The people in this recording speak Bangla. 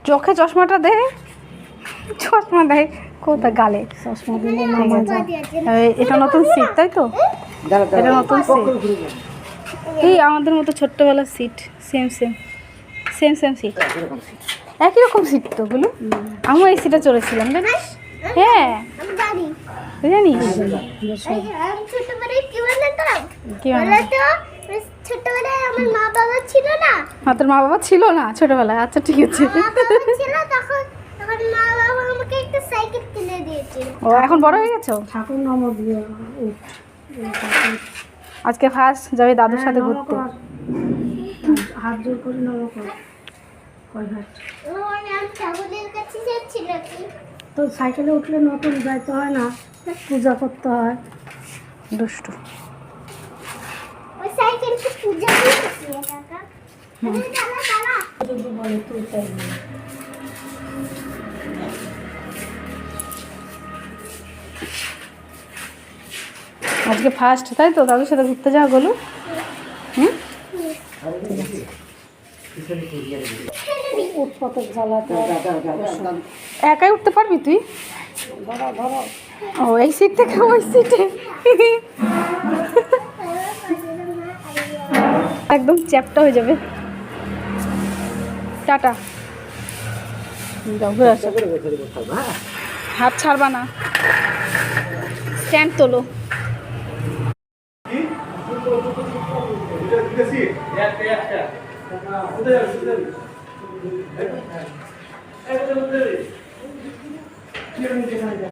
চোখে চশমাটা দে, চশমা দেয় কোথায় গালে চশমা দিলে এটা নতুন সিট তাই তো? এটা নতুন সিট, এই আমাদের মতো ছোট্টবেলার seat, same same same same seat, একই রকম সিট তো গুলো। আমিও এই সিটে চড়েছিলাম জানিস? হ্যাঁ জানিস ছোটবেলায় আমার মা বাবা ছিল না। তোর মা বাবা ছিল না ছোটবেলায়? আচ্ছা ঠিক আছে। তখন মা বাবা আমাকে একটা সাইকেল কিনে দিয়েছিল। ও এখন বড় হয়ে গেছো? ঠাকুর নমো দিয়ে আজকে ফার্স্ট যাবে দাদুর সাথে ঘুরতে। হাত জোর করে নমো কর। কয় হাত? আমি ঠাকুরের কাছে যাচ্ছি নাকি? তো সাইকেলে উঠলে নতুন যাইতে হয় না, পূজা করতে হয়। দুষ্টু। ওই সাইকেলকে পূজা দিয়েছি কাকা। যদি বলে তুই তাই বল। আজকে ফার্স্ট তাই তো দাদুর সাথে ঘুরতে যাওয়া গেলো? হুম উৎপতের জ্বালাতে একাই উঠতে পারবি তুই? ধরো ধরো। ও এই সিট থেকে ওই সিটে একদম চ্যাপটা হয়ে যাবে। টাটা, যাও ঘুরে আসো। হাত ছাড়বা না, স্ট্যান্ড তোলো। একটা